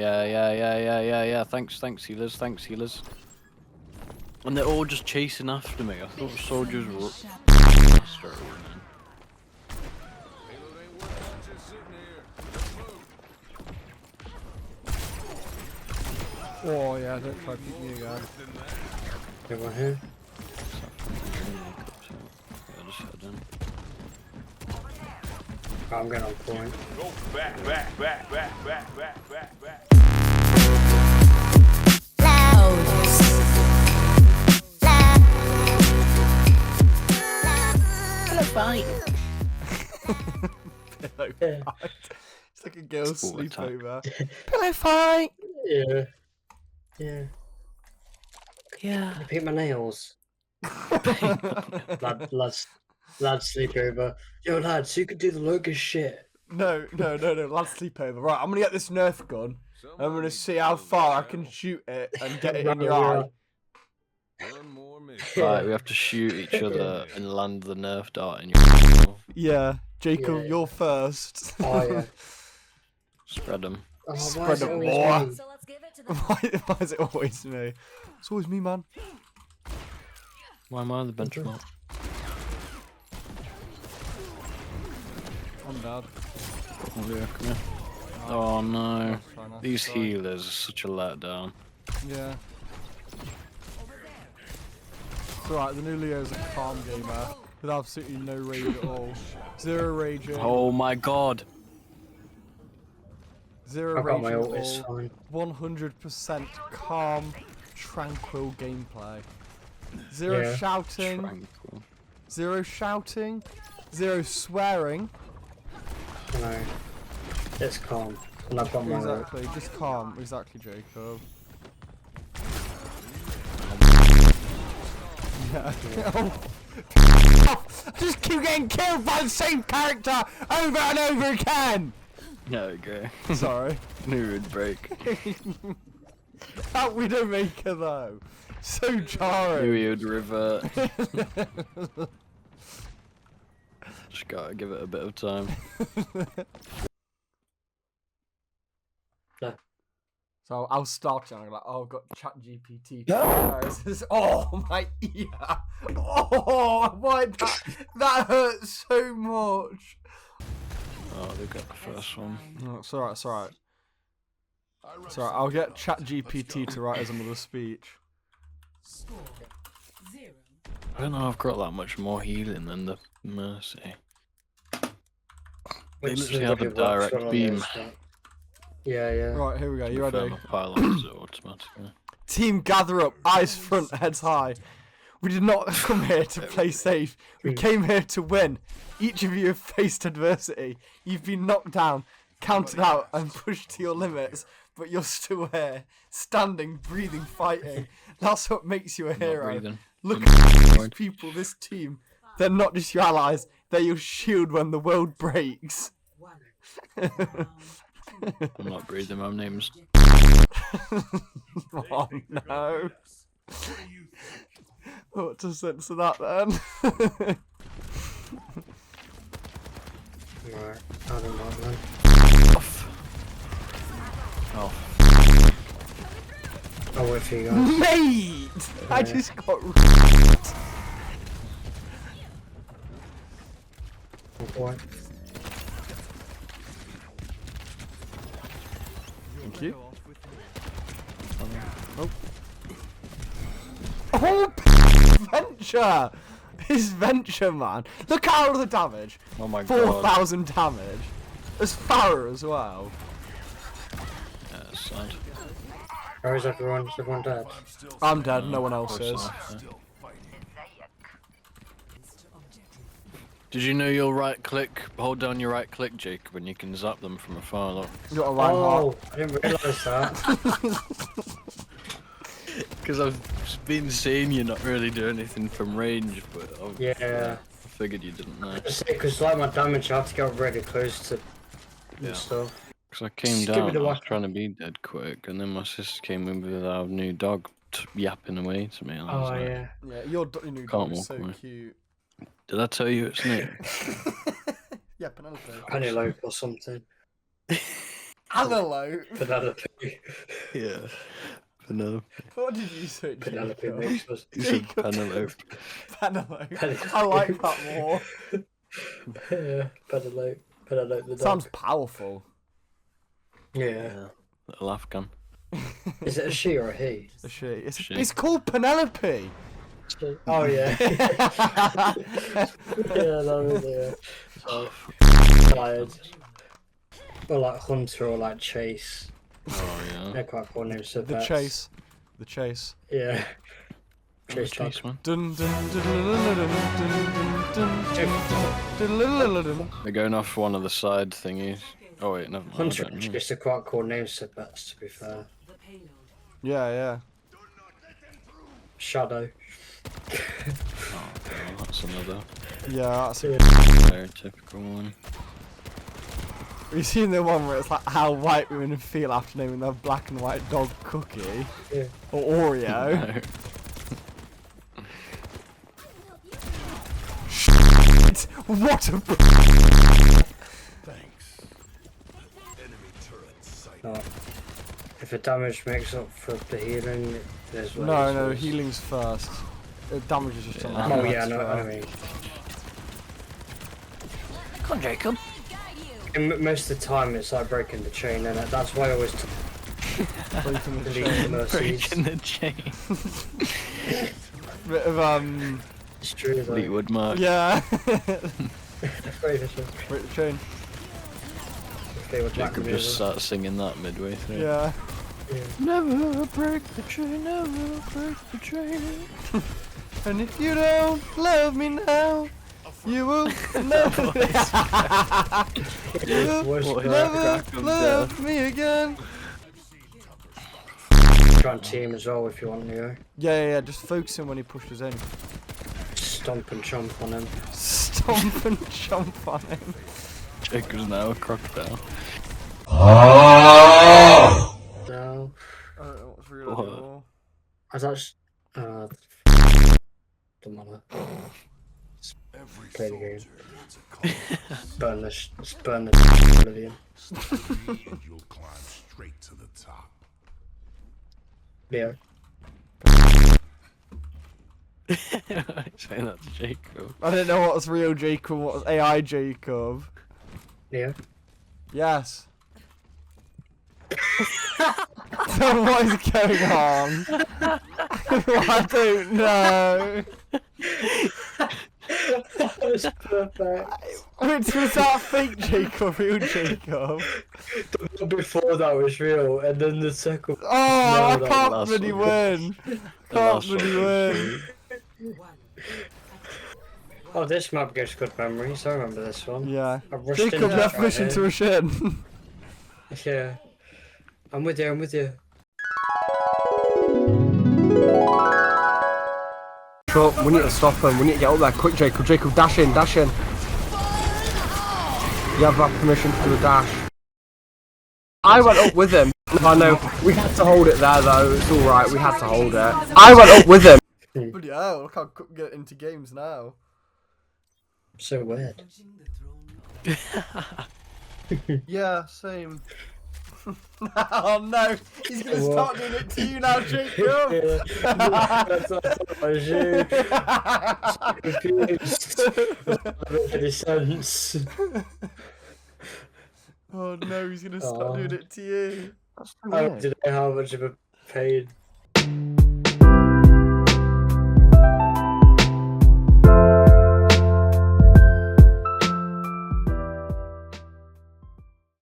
Yeah. Thanks, healers. And they're all just chasing after me. I thought soldiers were started running. Oh yeah, don't try to beat me again. Everyone here? Yeah, just head in. Oh, I'm getting on point. Go back. Hello, fight. Pillow Yeah. fight. It's like a girl's Sport attack. sleepover. Pillow fight! Yeah. Yeah. Yeah. Can you paint my nails? Lads sleepover. Yo lads, you could do the locust shit. No, lads sleepover. Right, I'm gonna get this Nerf gun. I'm gonna see how far I can shoot it and get it in your eye. Right, we have to shoot each other and land the Nerf dart in your mouth. Yeah, Jacob, Yeah. you're first. Oh yeah. Spread them. Oh, why Spread is it it always more. me? So let's give it to them. Why is it always me? It's always me, man. Why am I the benchmark? I'm dead. Oh, yeah, come here. Oh no. Fine, that's These fine. healers are such a letdown. Yeah. It's alright, the new Leo's a calm gamer with absolutely no rage at all. Zero raging. Oh my god. Zero I've got my raging ult, it's at all. fine. 100% calm, tranquil gameplay. Zero Yeah. shouting. Tranquil. Zero shouting. Zero swearing. No. It's calm. And I've got my ult. Exactly, just calm. Exactly, Jacob. Yeah. I just keep getting killed by the same character over and over again! There we go. Sorry. Knew it'd break. That Widowmaker though. So jarring. Knew he would revert. Just gotta give it a bit of time. So I'll start it and I'm like, oh, I've got ChatGPT. Oh my ear! Oh, why that hurts so much. Oh, they got the first one. No, it's alright, it's alright. It's alright, I'll get ChatGPT to write us another speech. I don't know, I've got that much more healing than the Mercy. They Which literally have a nobody works direct well on beam. this, so- Yeah, yeah. Right, here we go, you ready? My pylons are automatically. Team gather up, eyes front, heads high. We did not come here to play safe. We came here to win. Each of you have faced adversity. You've been knocked down, counted out, and pushed to your limits, but you're still here, standing, breathing, fighting. That's what makes you a I'm not hero. breathing. Look I'm at these not people, this team. They're not just your allies, they're your shield when the world breaks. I'm not breathing, my name's... Oh no. What to censor that then? Right. I don't know then. Oh. I'll wait for you guys. Mate! I Yeah. just got wrecked. Oh boy. Thank you. Oh, Venture! His Venture, man. Look at all the damage. Oh my god. 4,000 damage. There's Farah as well. Yeah, it's sad. Where is everyone? Is everyone dead? I'm dead, no one else Close is. enough, yeah. Did you know you'll right click, hold down your right click, Jacob, and you can zap them from afar, look. You got a Reinhardt. Oh, I didn't realise that. Because I've been seeing you not really do anything from range, but Yeah. I figured you didn't know. Because like my damage, I have to get really close to Yeah. and stuff. Because I came Just give me down, the I was weapon. trying to be dead quick, and then my sister came in with our new dog yapping away to me. And I was Oh like, yeah. Yeah, your new Can't dog is walk so away. cute. Did I tell you it's new? Yeah, Penelope. Penelope or something. Antelope. Penelope. Yeah. Penelope. What did you say, Penelope Jacob? makes us. You said Penelope. Penelope. I like that more. Yeah, Penelope. Penelope the dog. Sounds powerful. Yeah. Yeah. Little Afghan. Is it a she or a he? A she. She. It's called Penelope. Oh yeah. Yeah, that was it. So, tired. Or like Hunter or like Chase. Oh yeah. They're quite cool names. So The pets. chase. The chase. Yeah. Oh, Chase Chase dog. one. Dun dun dun dun dun dun dun dun dun. They're going off one of the side thingies. Oh wait, never mind. I Hunter don't and know. Chase are quite cool names for pets, to be fair. Yeah, yeah. Shadow. Oh, that's another Yeah, that's a very typical one. Have you seen the one where it's like how white women feel after naming their black and white dog Cookie? Yeah. Or Oreo? No. Shit! What a... No. If the damage makes up for the healing, there's ways. No, healing's first. Damage is just on Yeah. that. Oh yeah, no, I mean. Come on, Jacob. Most of the time it's like breaking the chain, and that's why I always Breaking the delete chain. the mercies. Breaking the chain. Bit of, It's true though. Fleetwood Mac. yeah. Break the chain. Break the chain. They were black Jacob and just blue. starts singing that midway through. Yeah. Yeah. Never break the chain, never break the chain. And if you don't love me now, you will never, you will Worst never crack of love me again. Try and team as well if you want to go. Yeah, just focus him when he pushes in. Stomp and chomp on him. Stomp and chomp on him. Jacob's now a crocodile. No. I don't know what's real What? anymore. I was actually. Don't matter. Play the game. Burn this. Just burn the oblivion. And you'll climb straight to the top. Leo. Saying that to Jacob. I don't know what's real Jacob, what's AI Jacob. Leo. Yes. So what is going on? I don't know. That was perfect. Which was that fake Jacob, real Jacob? The one before that was real, and then the second. Oh, I that can't last bloody one. win. The Can't last one bloody was win. Oh, this map gives good memories. I remember this one. Yeah. I rushed in Jacob, that left right mission here. to rush in. Yeah. I'm with you. I'm with you. But we need to stop him. We need to get up there. Quick, Jacob. Jacob, dash in, dash in. You have that permission to do a dash. I went up with him. I know. We had to hold it there, though. It's alright. We had to hold it. I went up with him. Bloody hell. Look how quick we get into games now. So weird. Yeah, same. Oh no, he's gonna start doing it to you now, Jacob. That's what I was you. So confused. Doesn't make any sense. Oh no, he's gonna start Aw. doing it to you. I don't know how much of a pain